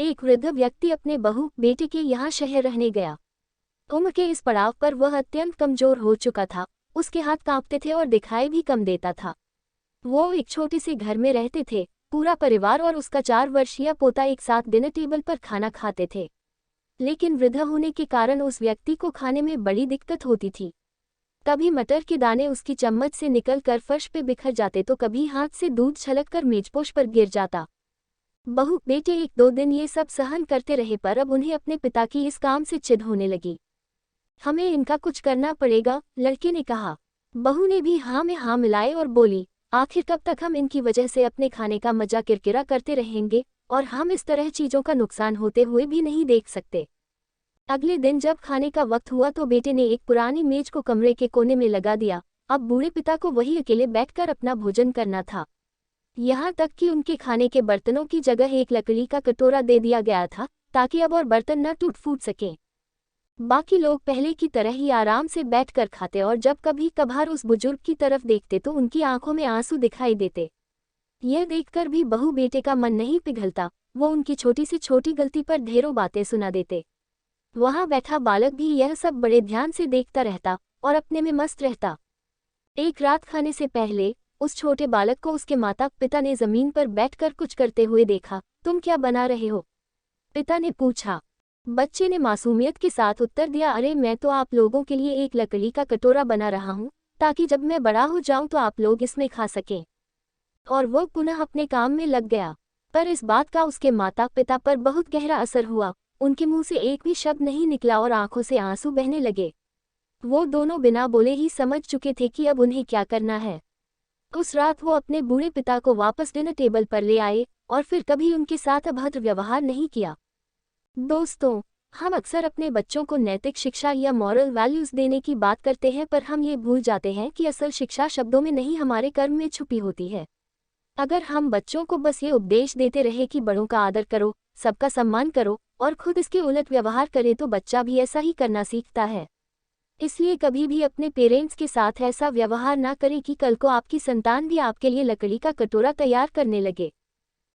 एक वृद्ध व्यक्ति अपने बहू बेटे के यहाँ शहर रहने गया। उम्र के इस पड़ाव पर वह अत्यंत कमजोर हो चुका था। उसके हाथ कांपते थे और दिखाई भी कम देता था। वो एक छोटे से घर में रहते थे। पूरा परिवार और उसका 4 वर्षीय पोता एक साथ डिनर टेबल पर खाना खाते थे। लेकिन वृद्ध होने के कारण उस व्यक्ति को खाने में बड़ी दिक्कत होती थी। कभी मटर के दाने उसकी चम्मच से निकलकर फर्श पे बिखर जाते तो कभी हाथ से दूध छलककर मेजपोश पर गिर जाता। बहू बेटे 1-2 दिन ये सब सहन करते रहे, पर अब उन्हें अपने पिता की इस काम से चिढ़ होने लगी। हमें इनका कुछ करना पड़ेगा, लड़के ने कहा। बहू ने भी हाँ में हाँ मिलाए और बोली, आखिर कब तक हम इनकी वजह से अपने खाने का मजा किरकिरा करते रहेंगे, और हम इस तरह चीज़ों का नुकसान होते हुए भी नहीं देख सकते। अगले दिन जब खाने का वक्त हुआ तो बेटे ने एक पुरानी मेज को कमरे के कोने में लगा दिया। अब बूढ़े पिता को वही अकेले बैठकर अपना भोजन करना था। यहाँ तक कि उनके खाने के बर्तनों की जगह एक लकड़ी का कटोरा दे दिया गया था, ताकि अब और बर्तन न टूट फूट सकें। बाकी लोग पहले की तरह ही आराम से बैठकर खाते और जब कभी कभार उस बुजुर्ग की तरफ देखते तो उनकी आंखों में आंसू दिखाई देते। यह देखकर भी बहू बेटे का मन नहीं पिघलता। वो उनकी छोटी से छोटी गलती पर ढेरों बातें सुना देते। वहां बैठा बालक भी यह सब बड़े ध्यान से देखता रहता और अपने में मस्त रहता। एक रात खाने से पहले उस छोटे बालक को उसके माता पिता ने जमीन पर बैठकर कुछ करते हुए देखा। तुम क्या बना रहे हो? पिता ने पूछा। बच्चे ने मासूमियत के साथ उत्तर दिया, अरे मैं तो आप लोगों के लिए एक लकड़ी का कटोरा बना रहा हूँ, ताकि जब मैं बड़ा हो जाऊं तो आप लोग इसमें खा सकें। और वो पुनः अपने काम में लग गया। पर इस बात का उसके माता पिता पर बहुत गहरा असर हुआ। उनके मुंह से एक भी शब्द नहीं निकला और आंखों से आंसू बहने लगे। वो दोनों बिना बोले ही समझ चुके थे कि अब उन्हें क्या करना है। उस रात वो अपने बूढ़े पिता को वापस डिनर टेबल पर ले आए और फिर कभी उनके साथ अभद्र व्यवहार नहीं किया। दोस्तों, हम अक्सर अपने बच्चों को नैतिक शिक्षा या मॉरल वैल्यूज देने की बात करते हैं, पर हम ये भूल जाते हैं कि असल शिक्षा शब्दों में नहीं हमारे कर्म में छुपी होती है। अगर हम बच्चों को बस ये उपदेश देते रहे कि बड़ों का आदर करो, सबका सम्मान करो और खुद इसके उलट व्यवहार करें तो बच्चा भी ऐसा ही करना सीखता है। इसलिए कभी भी अपने पेरेंट्स के साथ ऐसा व्यवहार ना करें कि कल को आपकी संतान भी आपके लिए लकड़ी का कटोरा तैयार करने लगे।